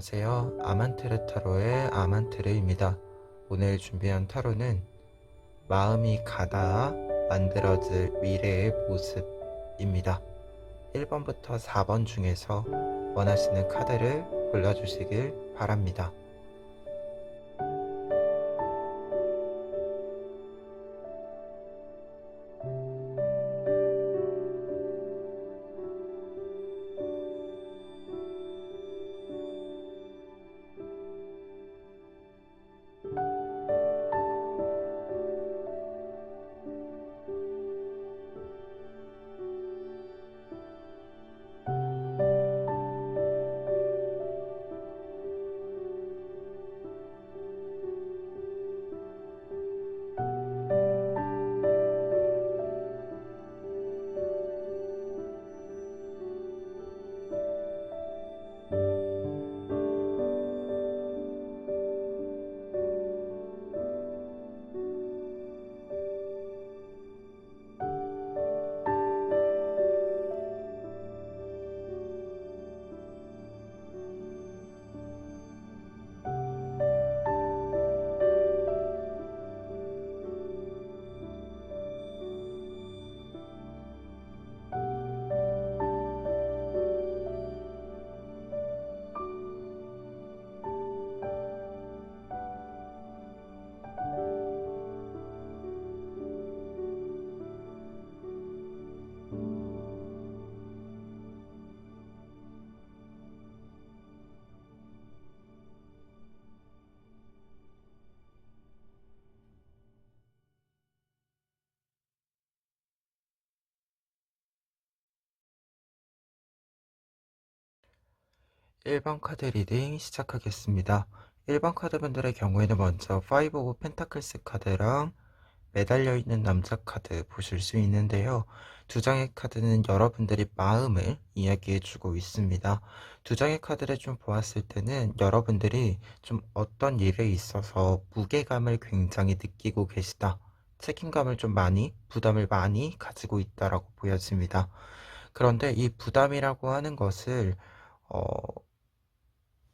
안녕하세요. 아만트르 타로의 아만트르입니다. 오늘 준비한 타로는 마음이 가닿아 만들어질 미래의 모습입니다. 1번부터 4번 중에서 원하시는 카드를 골라주시길 바랍니다. 일 번 카드 리딩 시작하겠습니다. 1번 카드분들의 경우에는 먼저 5 오브 펜타클스 카드랑 매달려 있는 남자 카드 보실 수 있는데요. 두 장의 카드는 여러분들이 마음을 이야기해 주고 있습니다. 두 장의 카드를 좀 보았을 때는 여러분들이 좀 어떤 일에 있어서 무게감을 굉장히 느끼고 계시다. 책임감을 좀 많이, 부담을 많이 가지고 있다라고 보여집니다. 그런데 이 부담이라고 하는 것을 어,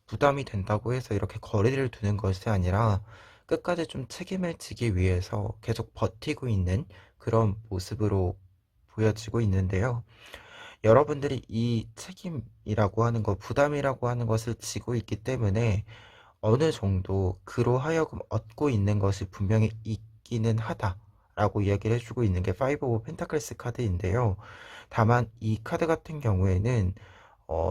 부담이 된다고 해서 이렇게 거리를 두는 것이 아니라 끝까지 좀 책임을 지기 위해서 계속 버티고 있는 그런 모습으로 보여지고 있는데요. 여러분들이 이 책임이라고 하는 것, 부담이라고 하는 것을 지고 있기 때문에 어느 정도 그로 하여금 얻고 있는 것이 분명히 있기는 하다라고 이야기를 해주고 있는 게 5 오브 펜타클스 카드인데요. 다만 이 카드 같은 경우에는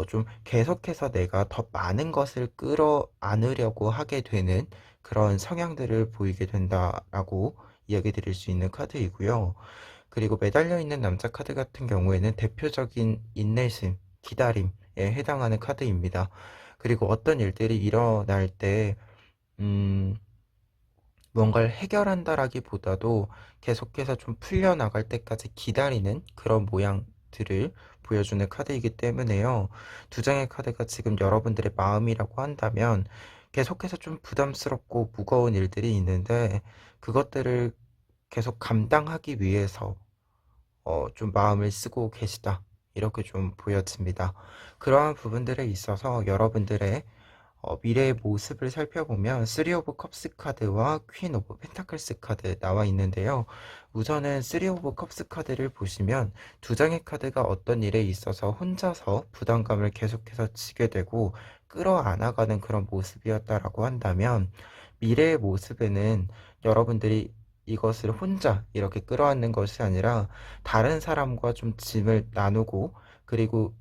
좀 계속해서 내가 더 많은 것을 끌어안으려고 하게 되는 그런 성향들을 보이게 된다라고 이야기 드릴 수 있는 카드이고요. 그리고 매달려 있는 남자 카드 같은 경우에는 대표적인 인내심, 기다림에 해당하는 카드입니다. 그리고 어떤 일들이 일어날 때, 음, 뭔가를 해결한다라기보다도 계속해서 좀 풀려나갈 때까지 기다리는 그런 모양들을 보여주는 카드이기 때문에요. 두 장의 카드가 지금 여러분들의 마음이라고 한다면 계속해서 좀 부담스럽고 무거운 일들이 있는데 그것들을 계속 감당하기 위해서 좀 마음을 쓰고 계시다. 이렇게 좀 보여집니다. 그러한 부분들에 있어서 여러분들의 미래의 모습을 살펴보면 3 오브 컵스 카드와 퀸 오브 펜타클스 카드 나와 있는데요. 우선은 3 오브 컵스 카드를 보시면 두 장의 카드가 어떤 일에 있어서 혼자서 부담감을 계속해서 지게 되고 끌어안아가는 그런 모습이었다라고 한다면 미래의 모습에는 여러분들이 이것을 혼자 이렇게 끌어안는 것이 아니라 다른 사람과 좀 짐을 나누고 그리고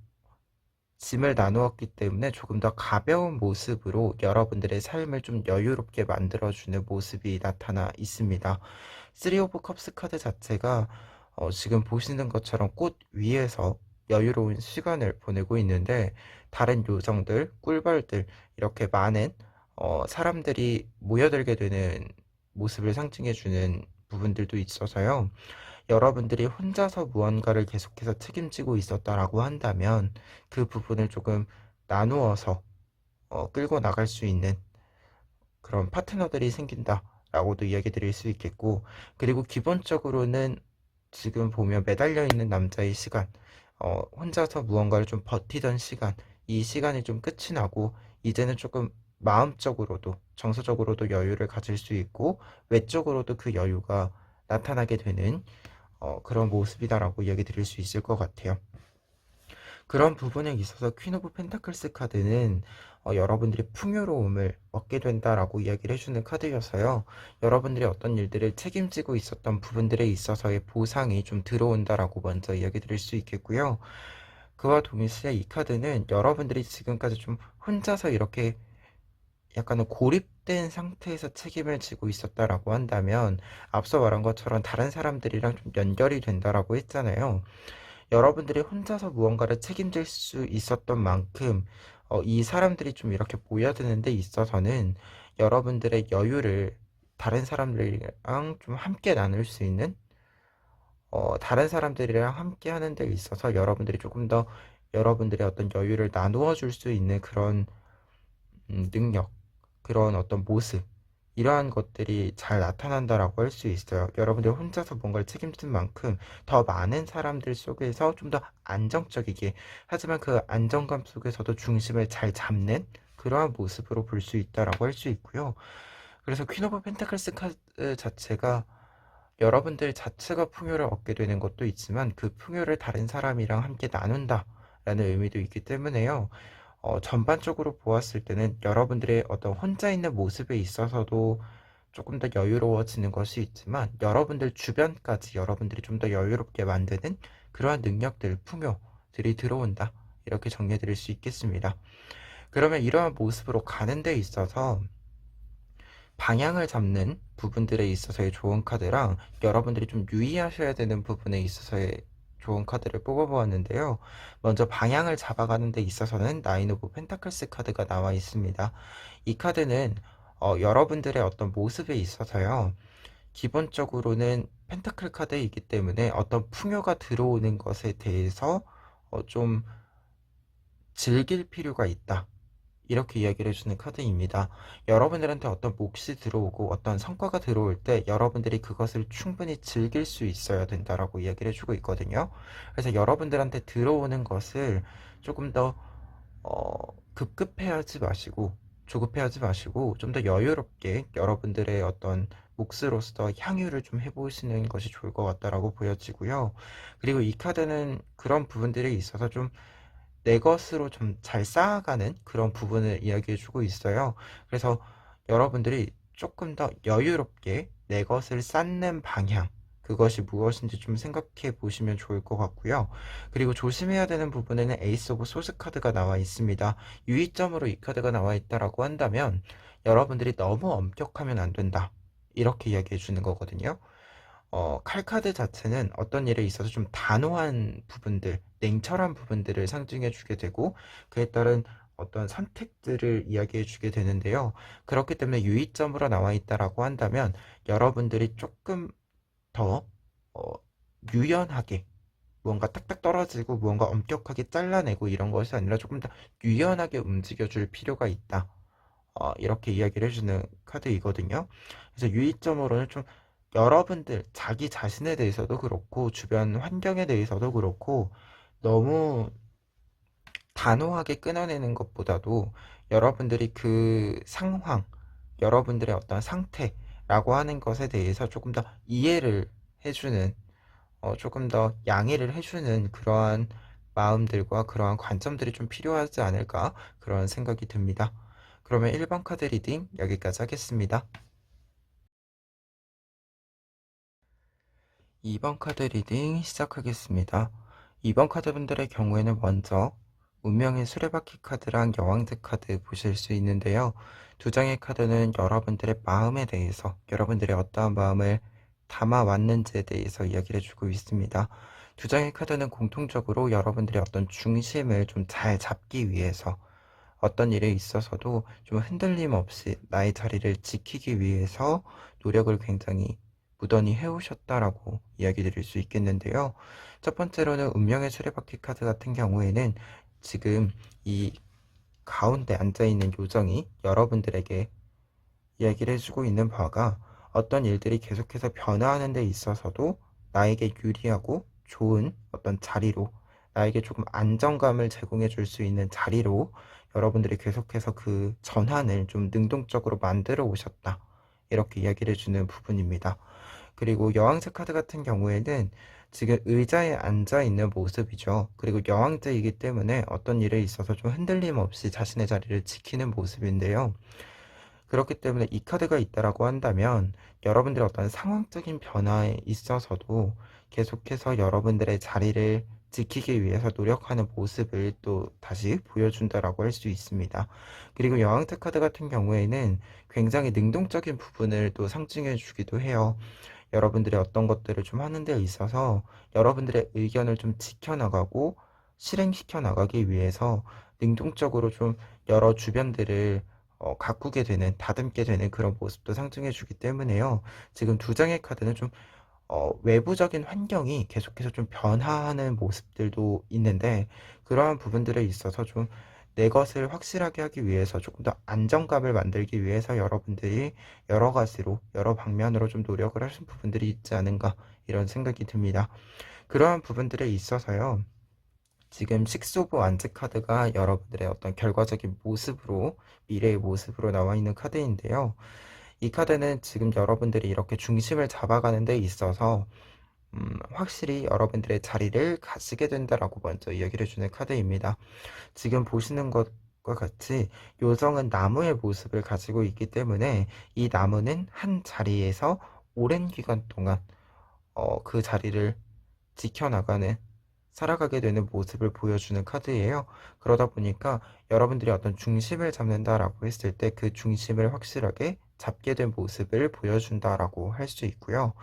짐을 나누었기 때문에 조금 더 가벼운 모습으로 여러분들의 삶을 좀 여유롭게 만들어주는 모습이 나타나 있습니다. 3 오브 컵스 카드 자체가 지금 보시는 것처럼 꽃 위에서 여유로운 시간을 보내고 있는데 다른 요정들, 꿀벌들 이렇게 많은 사람들이 모여들게 되는 모습을 상징해주는 부분들도 있어서요. 여러분들이 혼자서 무언가를 계속해서 책임지고 있었다라고 한다면 그 부분을 조금 나누어서 끌고 나갈 수 있는 그런 파트너들이 생긴다라고도 이야기 드릴 수 있겠고, 그리고 기본적으로는 지금 보면 매달려 있는 남자의 시간, 혼자서 무언가를 좀 버티던 시간, 이 시간이 좀 끝이 나고 이제는 조금 마음적으로도 정서적으로도 여유를 가질 수 있고 외적으로도 그 여유가 나타나게 되는 그런 모습이다라고 이야기 드릴 수 있을 것 같아요. 그런 부분에 있어서 퀸 오브 펜타클스 카드는 여러분들이 풍요로움을 얻게 된다라고 이야기를 해주는 카드여서요. 여러분들이 어떤 일들을 책임지고 있었던 부분들에 있어서의 보상이 좀 들어온다라고 먼저 이야기 드릴 수 있겠고요. 그와 동시에 이 카드는 여러분들이 지금까지 좀 혼자서 이렇게 약간은 고립된 상태에서 책임을 지고 있었다라고 한다면 앞서 말한 것처럼 다른 사람들이랑 좀 연결이 된다라고 했잖아요. 여러분들이 혼자서 무언가를 책임질 수 있었던 만큼 이 사람들이 좀 이렇게 모여드는 데 있어서는 여러분들의 여유를 다른 사람들이랑 좀 함께 나눌 수 있는 다른 사람들이랑 함께 하는 데 있어서 여러분들이 조금 더 여러분들의 어떤 여유를 나누어 줄 수 있는 그런 능력, 그런 어떤 모습, 이러한 것들이 잘 나타난다라고 할 수 있어요. 여러분들 혼자서 뭔가를 책임진 만큼 더 많은 사람들 속에서 좀 더 안정적이게, 하지만 그 안정감 속에서도 중심을 잘 잡는 그러한 모습으로 볼 수 있다라고 할 수 있고요. 그래서 퀸 오브 펜타클스 카드 자체가 여러분들 자체가 풍요를 얻게 되는 것도 있지만 그 풍요를 다른 사람이랑 함께 나눈다라는 의미도 있기 때문에요. 전반적으로 보았을 때는 여러분들의 어떤 혼자 있는 모습에 있어서도 조금 더 여유로워지는 것이 있지만 여러분들 주변까지 여러분들이 좀 더 여유롭게 만드는 그러한 능력들, 풍요들이 들어온다. 이렇게 정리해 드릴 수 있겠습니다. 그러면 이러한 모습으로 가는 데 있어서 방향을 잡는 부분들에 있어서의 좋은 카드랑 여러분들이 좀 유의하셔야 되는 부분에 있어서의 좋은 카드를 뽑아보았는데요. 먼저 방향을 잡아가는 데 있어서는 나인 오브 펜타클스 카드가 나와 있습니다. 이 카드는 여러분들의 어떤 모습에 있어서요. 기본적으로는 펜타클 카드이기 때문에 어떤 풍요가 들어오는 것에 대해서 좀 즐길 필요가 있다. 이렇게 이야기를 해주는 카드입니다. 여러분들한테 어떤 몫이 들어오고 어떤 성과가 들어올 때 여러분들이 그것을 충분히 즐길 수 있어야 된다라고 이야기를 해주고 있거든요. 그래서 여러분들한테 들어오는 것을 조금 더 급급해하지 마시고 조급해하지 마시고 좀 더 여유롭게 여러분들의 어떤 몫으로서 향유를 좀 해보시는 것이 좋을 것 같다라고 보여지고요. 그리고 이 카드는 그런 부분들에 있어서 좀 내 것으로 좀 잘 쌓아가는 그런 부분을 이야기해주고 있어요. 그래서 여러분들이 조금 더 여유롭게 내 것을 쌓는 방향, 그것이 무엇인지 좀 생각해 보시면 좋을 것 같고요. 그리고 조심해야 되는 부분에는 에이스 오브 소스 카드가 나와 있습니다. 유의점으로 이 카드가 나와 있다라고 한다면 여러분들이 너무 엄격하면 안 된다. 이렇게 이야기해 주는 거거든요. 칼카드 자체는 어떤 일에 있어서 좀 단호한 부분들, 냉철한 부분들을 상징해 주게 되고 그에 따른 어떤 선택들을 이야기해 주게 되는데요. 그렇기 때문에 유의점으로 나와 있다라고 한다면 여러분들이 조금 더 어, 유연하게 무언가 딱딱 떨어지고 무언가 엄격하게 잘라내고 이런 것이 아니라 조금 더 유연하게 움직여 줄 필요가 있다. 이렇게 이야기를 해주는 카드이거든요. 그래서 유의점으로는 좀 여러분들 자기 자신에 대해서도 그렇고 주변 환경에 대해서도 그렇고 너무 단호하게 끊어내는 것보다도 여러분들이 그 상황, 여러분들의 어떤 상태라고 하는 것에 대해서 조금 더 이해를 해주는, 조금 더 양해를 해주는 그러한 마음들과 그러한 관점들이 좀 필요하지 않을까 그런 생각이 듭니다. 그러면 1번 카드 리딩 여기까지 하겠습니다. 2번 카드 리딩 시작하겠습니다. 2번 카드분들의 경우에는 먼저 운명의 수레바퀴 카드랑 여왕제 카드 보실 수 있는데요. 두 장의 카드는 여러분들의 마음에 대해서 여러분들의 어떠한 마음을 담아왔는지에 대해서 이야기를 해주고 있습니다. 두 장의 카드는 공통적으로 여러분들의 어떤 중심을 좀 잘 잡기 위해서 어떤 일에 있어서도 좀 흔들림 없이 나의 자리를 지키기 위해서 노력을 굉장히 무던히 해오셨다라고 이야기 드릴 수 있겠는데요. 첫 번째로는 운명의 수레바퀴 카드 같은 경우에는 지금 이 가운데 앉아있는 요정이 여러분들에게 이야기를 해주고 있는 바가 어떤 일들이 계속해서 변화하는 데 있어서도 나에게 유리하고 좋은 어떤 자리로 나에게 조금 안정감을 제공해 줄 수 있는 자리로 여러분들이 계속해서 그 전환을 좀 능동적으로 만들어 오셨다. 이렇게 이야기를 해주는 부분입니다. 그리고 여왕제 카드 같은 경우에는 지금 의자에 앉아 있는 모습이죠. 그리고 여왕제이기 때문에 어떤 일에 있어서 좀 흔들림 없이 자신의 자리를 지키는 모습인데요. 그렇기 때문에 이 카드가 있다라고 한다면 여러분들의 어떤 상황적인 변화에 있어서도 계속해서 여러분들의 자리를 지키기 위해서 노력하는 모습을 또 다시 보여준다라고 할 수 있습니다. 그리고 여왕제 카드 같은 경우에는 굉장히 능동적인 부분을 또 상징해 주기도 해요. 여러분들이 어떤 것들을 좀 하는 데 있어서 여러분들의 의견을 좀 지켜나가고 실행시켜 나가기 위해서 능동적으로 좀 여러 주변들을 가꾸게 되는, 다듬게 되는 그런 모습도 상징해 주기 때문에요. 지금 두 장의 카드는 좀 외부적인 환경이 계속해서 좀 변화하는 모습들도 있는데, 그러한 부분들에 있어서 좀 내 것을 확실하게 하기 위해서 조금 더 안정감을 만들기 위해서 여러분들이 여러 가지로, 여러 방면으로 좀 노력을 하신 부분들이 있지 않은가, 이런 생각이 듭니다. 그러한 부분들에 있어서요. 지금 식스 오브 완즈 카드가 여러분들의 어떤 결과적인 모습으로, 미래의 모습으로 나와 있는 카드인데요. 이 카드는 지금 여러분들이 이렇게 중심을 잡아가는 데 있어서 확실히 여러분들의 자리를 가지게 된다라고 먼저 이야기를 해주는 카드입니다. 지금 보시는 것과 같이 요정은 나무의 모습을 가지고 있기 때문에 이 나무는 한 자리에서 오랜 기간 동안 그 자리를 지켜나가는, 살아가게 되는 모습을 보여주는 카드예요. 그러다 보니까 여러분들이 어떤 중심을 잡는다라고 했을 때 그 중심을 확실하게 잡게 된 모습을 보여준다라고 할 수 있고요.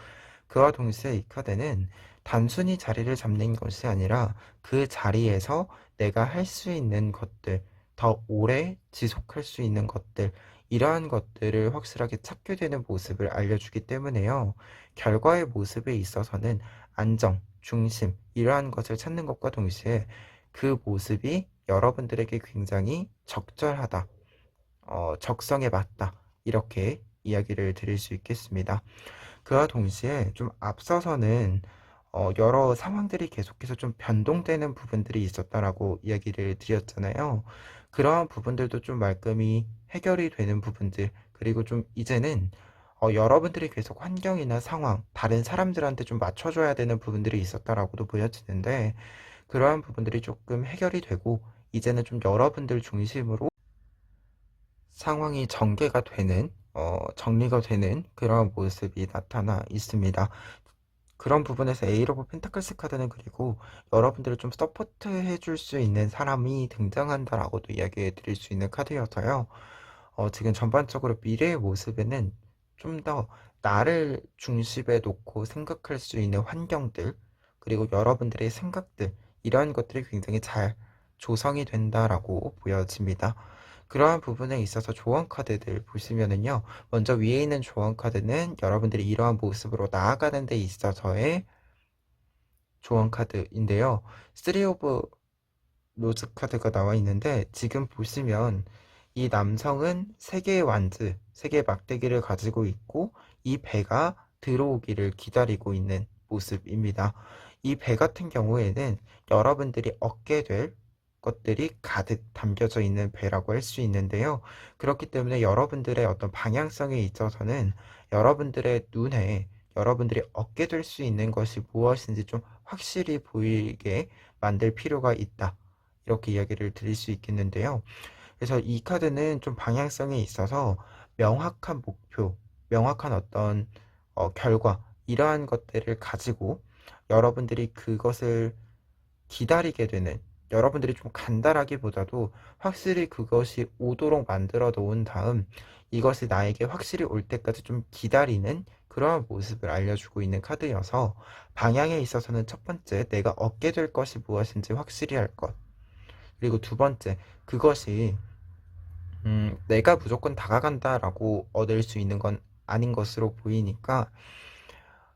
그와 동시에 이 카드는 단순히 자리를 잡는 것이 아니라 그 자리에서 내가 할 수 있는 것들, 더 오래 지속할 수 있는 것들, 이러한 것들을 확실하게 찾게 되는 모습을 알려주기 때문에요. 결과의 모습에 있어서는 안정, 중심, 이러한 것을 찾는 것과 동시에 그 모습이 여러분들에게 굉장히 적절하다, 적성에 맞다, 이렇게 이야기를 드릴 수 있겠습니다. 그와 동시에 좀 앞서서는 여러 상황들이 계속해서 좀 변동되는 부분들이 있었다라고 이야기를 드렸잖아요. 그러한 부분들도 좀 말끔히 해결이 되는 부분들, 그리고 좀 이제는 여러분들이 계속 환경이나 상황, 다른 사람들한테 좀 맞춰줘야 되는 부분들이 있었다라고도 보여지는데, 그러한 부분들이 조금 해결이 되고 이제는 좀 여러분들 중심으로 상황이 전개가 되는, 정리가 되는 그런 모습이 나타나 있습니다. 그런 부분에서 에이스 오브 펜타클스 카드는 그리고 여러분들을 좀 서포트 해줄 수 있는 사람이 등장한다라고도 이야기해 드릴 수 있는 카드여서요. 지금 전반적으로 미래의 모습에는 좀 더 나를 중심에 놓고 생각할 수 있는 환경들, 그리고 여러분들의 생각들, 이러한 것들이 굉장히 잘 조성이 된다라고 보여집니다. 그러한 부분에 있어서 조언 카드들 보시면은요, 먼저 위에 있는 조언 카드는 여러분들이 이러한 모습으로 나아가는 데 있어서의 조언 카드인데요. 3 오브 로즈 카드가 나와 있는데, 지금 보시면 이 남성은 세 개의 완즈, 세 개의 막대기를 가지고 있고 이 배가 들어오기를 기다리고 있는 모습입니다. 이 배 같은 경우에는 여러분들이 얻게 될 것들이 가득 담겨져 있는 배라고 할 수 있는데요. 그렇기 때문에 여러분들의 어떤 방향성에 있어서는 여러분들의 눈에 여러분들이 얻게 될 수 있는 것이 무엇인지 좀 확실히 보이게 만들 필요가 있다, 이렇게 이야기를 드릴 수 있겠는데요. 그래서 이 카드는 좀 방향성에 있어서 명확한 목표, 명확한 어떤 결과, 이러한 것들을 가지고 여러분들이 그것을 기다리게 되는, 여러분들이 좀 간단하기보다도 확실히 그것이 오도록 만들어 놓은 다음 이것이 나에게 확실히 올 때까지 좀 기다리는 그러한 모습을 알려주고 있는 카드여서, 방향에 있어서는 첫 번째, 내가 얻게 될 것이 무엇인지 확실히 할 것. 그리고 두 번째, 그것이 내가 무조건 다가간다라고 얻을 수 있는 건 아닌 것으로 보이니까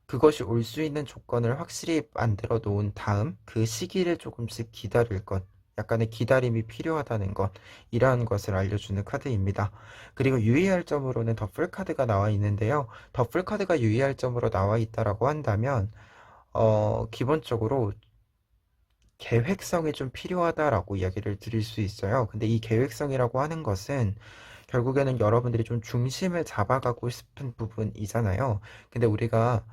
그것이 올 수 있는 조건을 확실히 만들어 놓은 다음 그 시기를 조금씩 기다릴 것, 약간의 기다림이 필요하다는 것, 이러한 것을 알려주는 카드입니다. 그리고 유의할 점으로는 더플 카드가 나와 있는데요. 더플 카드가 유의할 점으로 나와 있다라고 한다면 기본적으로 계획성이 좀 필요하다라고 이야기를 드릴 수 있어요. 근데 이 계획성이라고 하는 것은 결국에는 여러분들이 좀 중심을 잡아가고 싶은 부분이잖아요. 근데 우리가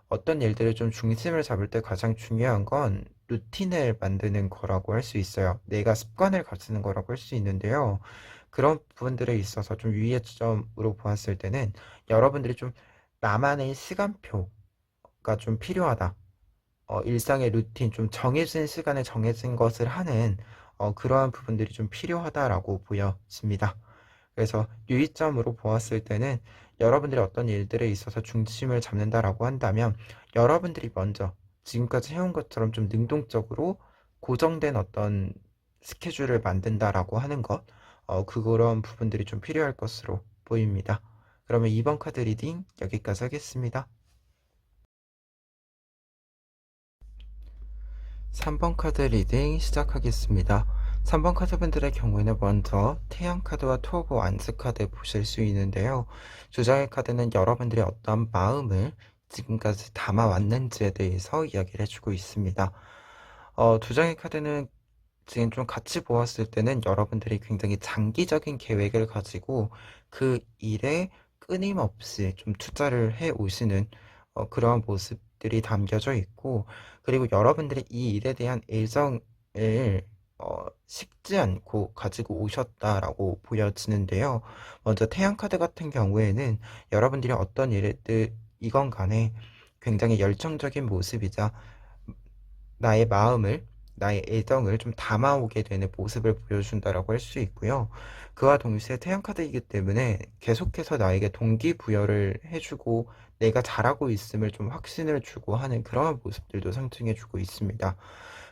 어떤 일들을 좀 중심을 잡을 때 가장 중요한 건 루틴을 만드는 거라고 할 수 있어요. 내가 습관을 갖추는 거라고 할 수 있는데요. 그런 부분들에 있어서 좀 유의의 점으로 보았을 때는 여러분들이 좀 나만의 시간표가 좀 필요하다. 일상의 루틴, 좀 정해진 시간에 정해진 것을 하는 그러한 부분들이 좀 필요하다라고 보여집니다. 그래서 유의점으로 보았을 때는 여러분들이 어떤 일들에 있어서 중심을 잡는다라고 한다면 여러분들이 먼저 지금까지 해온 것처럼 좀 능동적으로 고정된 어떤 스케줄을 만든다라고 하는 것, 그런 부분들이 좀 필요할 것으로 보입니다. 그러면 이번 카드 리딩 여기까지 하겠습니다. 3번 카드 리딩 시작하겠습니다. 3번 카드분들의 경우에는 먼저 태양 카드와 투 오브 완스 카드 보실 수 있는데요. 두 장의 카드는 여러분들이 어떤 마음을 지금까지 담아왔는지에 대해서 이야기를 해주고 있습니다. 두 장의 카드는 지금 좀 같이 보았을 때는 여러분들이 굉장히 장기적인 계획을 가지고 그 일에 끊임없이 좀 투자를 해 오시는 그러한 모습들이 담겨져 있고, 그리고 여러분들이 이 일에 대한 애정을 식지 않고 가지고 오셨다라고 보여지는데요. 먼저 태양 카드 같은 경우에는 여러분들이 어떤 일이건 간에 굉장히 열정적인 모습이자 나의 마음을, 나의 애정을 좀 담아오게 되는 모습을 보여준다라고 할 수 있고요. 그와 동시에 태양 카드이기 때문에 계속해서 나에게 동기부여를 해주고 내가 잘하고 있음을 좀 확신을 주고 하는 그러한 모습들도 상징해주고 있습니다.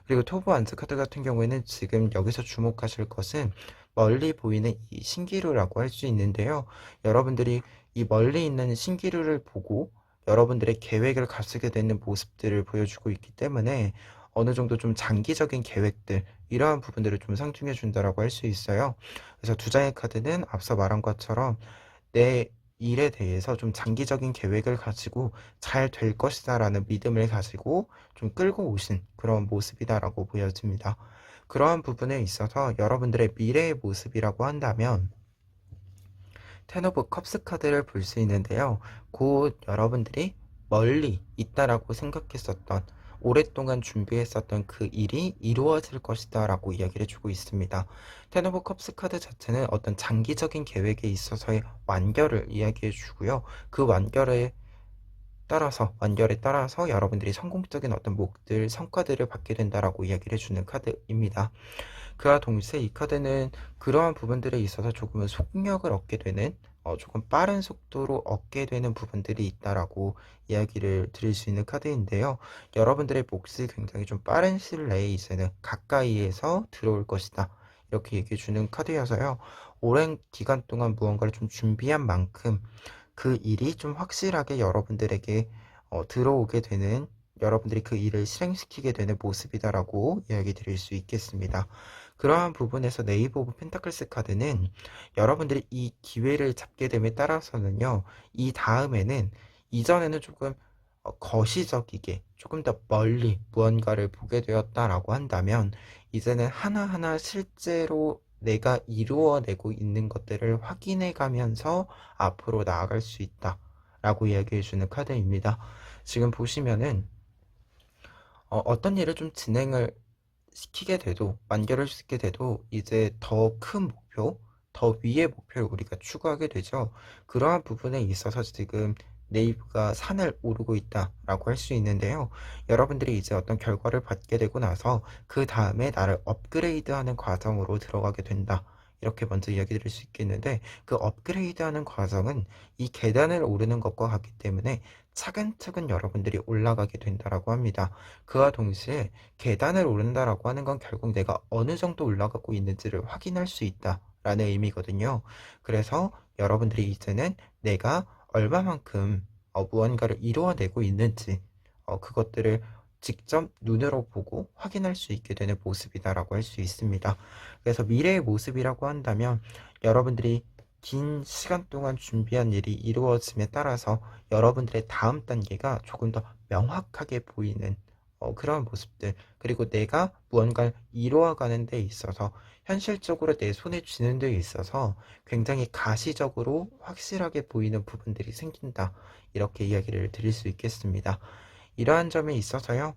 그리고 토브 안스 카드 같은 경우에는 지금 여기서 주목하실 것은 멀리 보이는 이 신기루라고 할 수 있는데요. 여러분들이 이 멀리 있는 신기루를 보고 여러분들의 계획을 갖추게 되는 모습들을 보여주고 있기 때문에 어느 정도 좀 장기적인 계획들, 이러한 부분들을 좀 상징해 준다라고 할 수 있어요. 그래서 두 장의 카드는 앞서 말한 것처럼 내 일에 대해서 좀 장기적인 계획을 가지고 잘 될 것이다라는 믿음을 가지고 좀 끌고 오신 그런 모습이다라고 보여집니다. 그러한 부분에 있어서 여러분들의 미래의 모습이라고 한다면 텐 오브 컵스 카드를 볼 수 있는데요. 곧 여러분들이 멀리 있다라고 생각했었던, 오랫동안 준비했었던 그 일이 이루어질 것이다 라고 이야기를 해주고 있습니다. 텐 오브 컵스 카드 자체는 어떤 장기적인 계획에 있어서의 완결을 이야기해 주고요. 그 완결에 따라서 여러분들이 성공적인 어떤 성과들을 받게 된다라고 이야기를 해주는 카드입니다. 그와 동시에 이 카드는 그러한 부분들에 있어서 조금은 속력을 얻게 되는, 조금 빠른 속도로 얻게 되는 부분들이 있다라고 이야기를 드릴 수 있는 카드인데요. 여러분들의 몫이 굉장히 좀 빠른 시일 내에 이제는 가까이에서 들어올 것이다, 이렇게 얘기해 주는 카드여서요. 오랜 기간 동안 무언가를 좀 준비한 만큼 그 일이 좀 확실하게 여러분들에게 들어오게 되는, 여러분들이 그 일을 실행시키게 되는 모습이다라고 이야기 드릴 수 있겠습니다. 그러한 부분에서 네이버 오브 펜타클스 카드는 여러분들이 이 기회를 잡게 됨에 따라서는요, 이 다음에는, 이전에는 조금 거시적이게 조금 더 멀리 무언가를 보게 되었다라고 한다면 이제는 하나하나 실제로 내가 이루어내고 있는 것들을 확인해 가면서 앞으로 나아갈 수 있다라고 이야기해 주는 카드입니다. 지금 보시면은 어떤 일을 좀 진행을 시키게 돼도, 완결을 시키게 돼도 이제 더 큰 목표, 더 위의 목표를 우리가 추구하게 되죠. 그러한 부분에 있어서 지금 네이버가 산을 오르고 있다라고 할 수 있는데요. 여러분들이 이제 어떤 결과를 받게 되고 나서 그 다음에 나를 업그레이드하는 과정으로 들어가게 된다, 이렇게 먼저 이야기 드릴 수 있겠는데, 그 업그레이드하는 과정은 이 계단을 오르는 것과 같기 때문에 차근차근 여러분들이 올라가게 된다라고 합니다. 그와 동시에 계단을 오른다라고 하는 건 결국 내가 어느 정도 올라가고 있는지를 확인할 수 있다라는 의미거든요. 그래서 여러분들이 이제는 내가 얼마만큼 무언가를 이루어내고 있는지, 그것들을 직접 눈으로 보고 확인할 수 있게 되는 모습이다라고 할 수 있습니다. 그래서 미래의 모습이라고 한다면 여러분들이 긴 시간 동안 준비한 일이 이루어짐에 따라서 여러분들의 다음 단계가 조금 더 명확하게 보이는, 그런 모습들, 그리고 내가 무언가를 이루어가는 데 있어서 현실적으로 내 손에 쥐는 데 있어서 굉장히 가시적으로 확실하게 보이는 부분들이 생긴다. 이렇게 이야기를 드릴 수 있겠습니다. 이러한 점에 있어서요.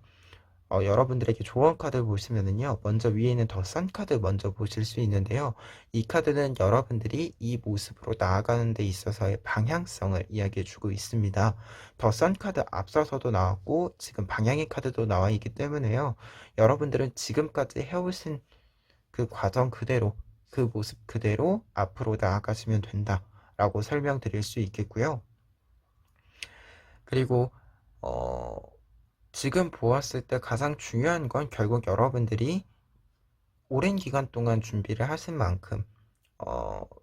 여러분들에게 조언 카드 보시면은요, 먼저 위에 있는 더 선 카드 먼저 보실 수 있는데요. 이 카드는 여러분들이 이 모습으로 나아가는 데 있어서의 방향성을 이야기해 주고 있습니다. 더 선 카드 앞서서도 나왔고, 지금 방향의 카드도 나와 있기 때문에요. 여러분들은 지금까지 해오신 그 과정 그대로, 그 모습 그대로 앞으로 나아가시면 된다라고 설명드릴 수 있겠고요. 그리고, 어, 지금 보았을 때 가장 중요한 건 결국 여러분들이 오랜 기간 동안 준비를 하신 만큼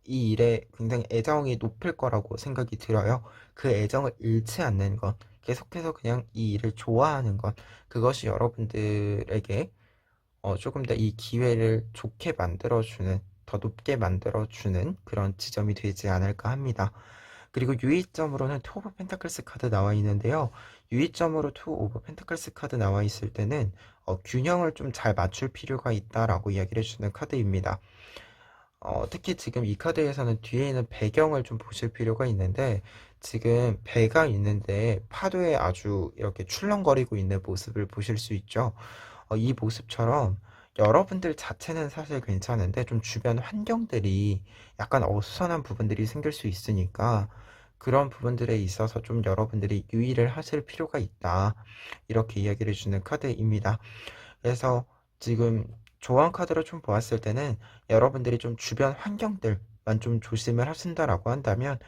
이 일에 굉장히 애정이 높을 거라고 생각이 들어요. 그 애정을 잃지 않는 것, 계속해서 그냥 이 일을 좋아하는 것, 그것이 여러분들에게 조금 더 이 기회를 좋게 만들어주는, 더 높게 만들어주는 그런 지점이 되지 않을까 합니다. 그리고 유의점으로는 투 오브 펜타클스 카드 나와 있는데요. 유의점으로 투 오브 펜타클스 카드 나와 있을 때는 균형을 좀 잘 맞출 필요가 있다라고 이야기를 해주는 카드입니다. 특히 지금 이 카드에서는 뒤에 있는 배경을 좀 보실 필요가 있는데, 지금 배가 있는데 파도에 아주 이렇게 출렁거리고 있는 모습을 보실 수 있죠. 이 모습처럼 여러분들 자체는 사실 괜찮은데 좀 주변 환경들이 약간 어수선한 부분들이 생길 수 있으니까 그런 부분들에 있어서 좀 여러분들이 유의를 하실 필요가 있다. 이렇게 이야기를 주는 카드입니다. 그래서 지금 조언 카드로 좀 보았을 때는 여러분들이 좀 주변 환경들만 좀 조심을 하신다라고 한다면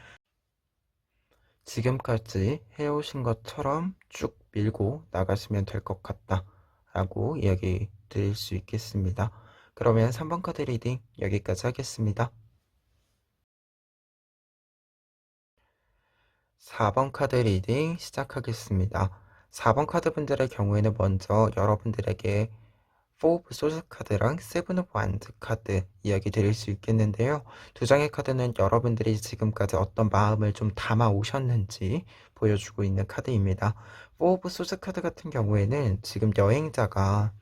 지금까지 해오신 것처럼 쭉 밀고 나가시면 될 것 같다 라고 이야기 드릴 수 있겠습니다. 그러면 3번 카드 리딩 여기까지 하겠습니다. 4번 카드 리딩 시작하겠습니다. 4번 카드 분들의 경우에는 먼저 여러분들에게 4 오브 소스 카드랑 7 오브 완드 카드 이야기 드릴 수 있겠는데요. 두 장의 카드는 여러분들이 지금까지 어떤 마음을 좀 담아 오셨는지 보여주고 있는 카드입니다. 4 오브 소스 카드 같은 경우에는 지금 여행자가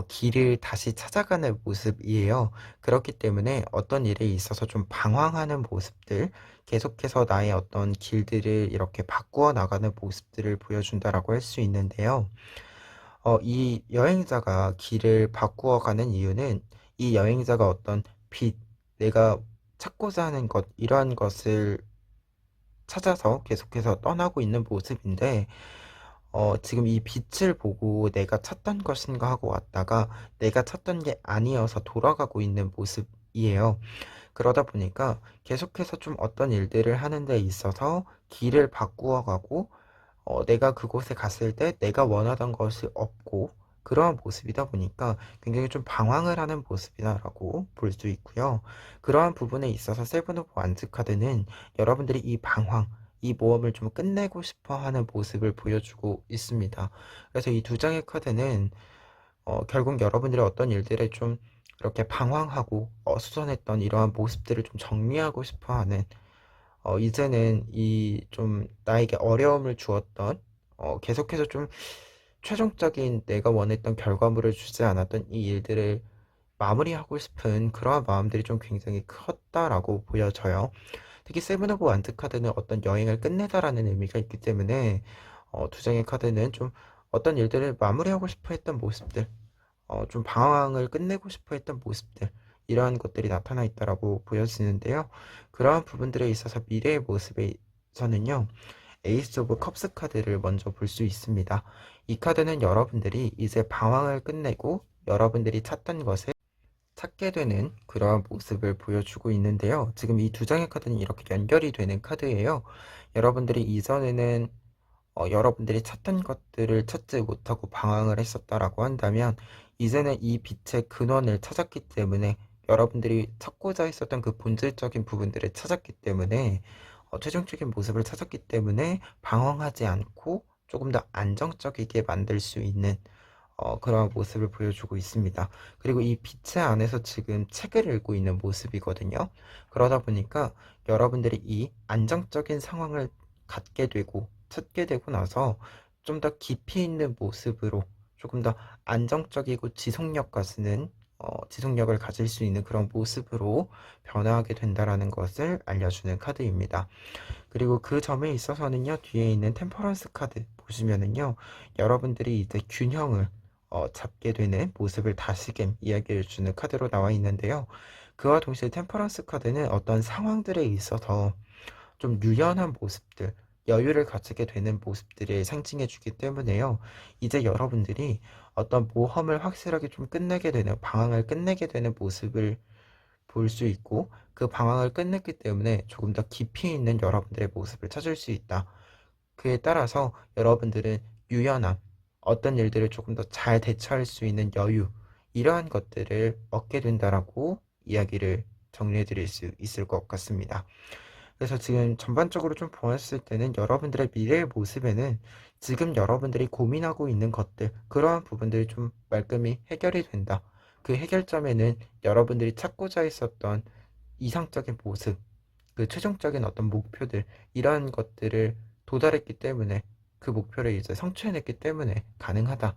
길을 다시 찾아가는 모습이에요. 그렇기 때문에 어떤 일에 있어서 좀 방황하는 모습들, 계속해서 나의 어떤 길들을 이렇게 바꾸어 나가는 모습들을 보여준다라고 할 수 있는데요. 이 여행자가 길을 바꾸어 가는 이유는 이 여행자가 어떤 빛, 내가 찾고자 하는 것, 이러한 것을 찾아서 계속해서 떠나고 있는 모습인데, 지금 이 빛을 보고 내가 찾던 것인가 하고 왔다가 내가 찾던 게 아니어서 돌아가고 있는 모습이에요. 그러다 보니까 계속해서 좀 어떤 일들을 하는 데 있어서 길을 바꾸어 가고 내가 그곳에 갔을 때 내가 원하던 것이 없고 그러한 모습이다 보니까 굉장히 좀 방황을 하는 모습이다라고 볼 수 있고요. 그러한 부분에 있어서 세븐 오브 완즈 카드는 여러분들이 이 방황, 이 모험을 좀 끝내고 싶어 하는 모습을 보여주고 있습니다. 그래서 이 두 장의 카드는 결국 여러분들이 어떤 일들에 좀 이렇게 방황하고 수선했던 이러한 모습들을 좀 정리하고 싶어 하는 이제는 이 좀 나에게 어려움을 주었던 계속해서 좀 최종적인 내가 원했던 결과물을 주지 않았던 이 일들을 마무리하고 싶은 그러한 마음들이 좀 굉장히 컸다라고 보여져요. 특히 세븐 오브 완드 카드는 어떤 여행을 끝내다라는 의미가 있기 때문에 두 장의 카드는 좀 어떤 일들을 마무리하고 싶어 했던 모습들, 좀 방황을 끝내고 싶어 했던 모습들, 이러한 것들이 나타나 있다라고 보여지는데요. 그러한 부분들에 있어서 미래의 모습에서는요, 에이스 오브 컵스 카드를 먼저 볼 수 있습니다. 이 카드는 여러분들이 이제 방황을 끝내고 여러분들이 찾던 것을 찾게 되는 그러한 모습을 보여주고 있는데요. 지금 이 두 장의 카드는 이렇게 연결이 되는 카드예요. 여러분들이 이전에는 여러분들이 찾던 것들을 찾지 못하고 방황을 했었다라고 한다면 이제는 이 빛의 근원을 찾았기 때문에 여러분들이 찾고자 했었던 그 본질적인 부분들을 찾았기 때문에 최종적인 모습을 찾았기 때문에 방황하지 않고 조금 더 안정적이게 만들 수 있는 그런 모습을 보여주고 있습니다. 그리고 이 빛의 안에서 지금 책을 읽고 있는 모습이거든요. 그러다 보니까 여러분들이 이 안정적인 상황을 갖게 되고 찾게 되고 나서 좀 더 깊이 있는 모습으로 조금 더 안정적이고 지속력을 가질 수 있는 그런 모습으로 변화하게 된다라는 것을 알려주는 카드입니다. 그리고 그 점에 있어서는요, 뒤에 있는 템퍼런스 카드 보시면은요, 여러분들이 이제 균형을 잡게 되는 모습을 다시금 이야기해 주는 카드로 나와 있는데요. 그와 동시에 템퍼런스 카드는 어떤 상황들에 있어서 좀 유연한 모습들, 여유를 가지게 되는 모습들을 상징해 주기 때문에요. 이제 여러분들이 어떤 모험을 확실하게 좀 끝내게 되는, 방황을 끝내게 되는 모습을 볼 수 있고, 그 방황을 끝냈기 때문에 조금 더 깊이 있는 여러분들의 모습을 찾을 수 있다. 그에 따라서 여러분들은 유연함, 어떤 일들을 조금 더 잘 대처할 수 있는 여유, 이러한 것들을 얻게 된다라고 이야기를 정리해 드릴 수 있을 것 같습니다. 그래서 지금 전반적으로 좀 보았을 때는 여러분들의 미래의 모습에는 지금 여러분들이 고민하고 있는 것들, 그러한 부분들이 좀 말끔히 해결이 된다. 그 해결점에는 여러분들이 찾고자 했었던 이상적인 모습, 그 최종적인 어떤 목표들, 이러한 것들을 도달했기 때문에, 그 목표를 이제 성취해냈기 때문에 가능하다.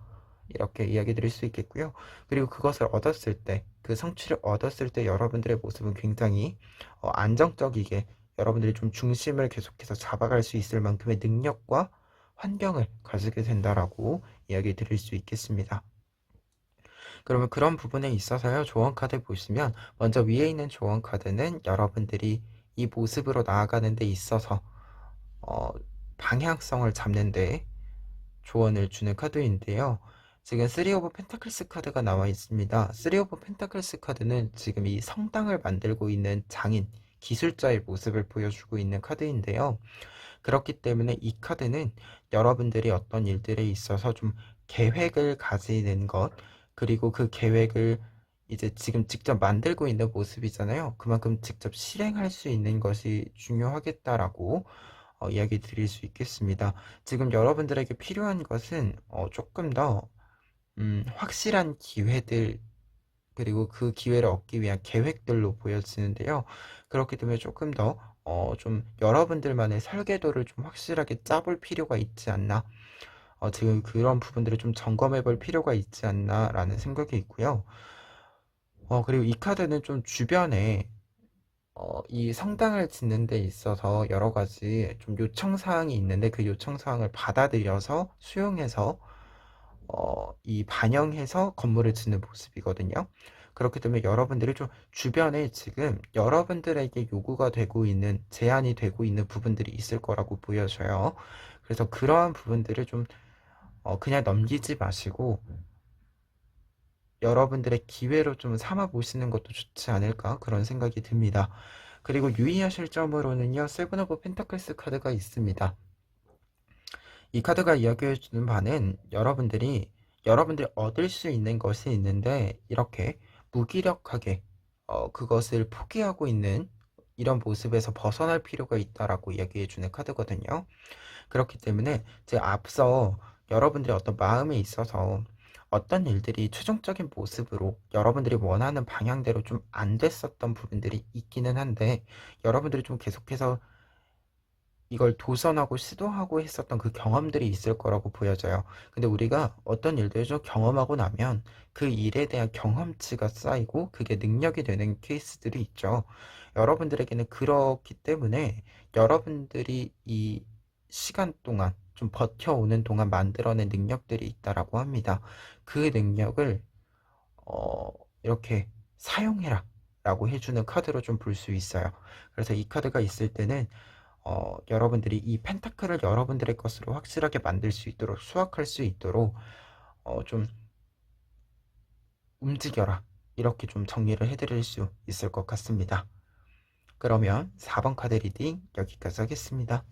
이렇게 이야기 드릴 수 있겠고요. 그리고 그것을 얻었을 때, 그 성취를 얻었을 때 여러분들의 모습은 굉장히 안정적이게, 여러분들이 좀 중심을 계속해서 잡아갈 수 있을 만큼의 능력과 환경을 가지게 된다라고 이야기 드릴 수 있겠습니다. 그러면 그런 부분에 있어서요, 조언 카드 보시면 먼저 위에 있는 조언 카드는 여러분들이 이 모습으로 나아가는 데 있어서 어, 방향성을 잡는 데 조언을 주는 카드인데요. 지금 3 오브 펜타클스 카드가 나와 있습니다. 3 오브 펜타클스 카드는 지금 이 성당을 만들고 있는 장인, 기술자의 모습을 보여주고 있는 카드인데요. 그렇기 때문에 이 카드는 여러분들이 어떤 일들에 있어서 좀 계획을 가지는 것, 그리고 그 계획을 이제 지금 직접 만들고 있는 모습이잖아요. 그만큼 직접 실행할 수 있는 것이 중요하겠다라고 이야기 드릴 수 있겠습니다. 지금 여러분들에게 필요한 것은 조금 더 확실한 기회들, 그리고 그 기회를 얻기 위한 계획들로 보여지는데요. 그렇기 때문에 조금 더 좀 여러분들만의 설계도를 좀 확실하게 짜볼 필요가 있지 않나. 지금 그런 부분들을 좀 점검해 볼 필요가 있지 않나라는 생각이 있고요. 그리고 이 카드는 좀 주변에 이 성당을 짓는 데 있어서 여러 가지 좀 요청 사항이 있는데, 그 요청 사항을 받아들여서 수용해서 이 반영해서 건물을 짓는 모습이거든요. 그렇기 때문에 여러분들이 좀 주변에 지금 여러분들에게 요구가 되고 있는, 제한이 되고 있는 부분들이 있을 거라고 보여져요. 그래서 그러한 부분들을 좀 그냥 넘기지 마시고 여러분들의 기회로 좀 삼아 보시는 것도 좋지 않을까, 그런 생각이 듭니다. 그리고 유의하실 점으로는요, 세븐 오브 펜타클스 카드가 있습니다. 이 카드가 이야기해 주는 바는 여러분들이 얻을 수 있는 것이 있는데, 이렇게 무기력하게 그것을 포기하고 있는 이런 모습에서 벗어날 필요가 있다라고 이야기해 주는 카드거든요. 그렇기 때문에 제가 앞서 여러분들의 어떤 마음에 있어서 어떤 일들이 최종적인 모습으로 여러분들이 원하는 방향대로 좀 안 됐었던 부분들이 있기는 한데, 여러분들이 좀 계속해서 이걸 도전하고 시도하고 했었던 그 경험들이 있을 거라고 보여져요. 근데 우리가 어떤 일들을 좀 경험하고 나면 그 일에 대한 경험치가 쌓이고 그게 능력이 되는 케이스들이 있죠. 여러분들에게는 그렇기 때문에 여러분들이 이 시간 동안 좀 버텨오는 동안 만들어낸 능력들이 있다라고 합니다. 그 능력을 어, 이렇게 사용해라 라고 해주는 카드로 좀 볼 수 있어요. 그래서 이 카드가 있을 때는 여러분들이 이 펜타클을 여러분들의 것으로 확실하게 만들 수 있도록, 수확할 수 있도록 좀 움직여라, 이렇게 좀 정리를 해드릴 수 있을 것 같습니다. 그러면 4번 카드 리딩 여기까지 하겠습니다.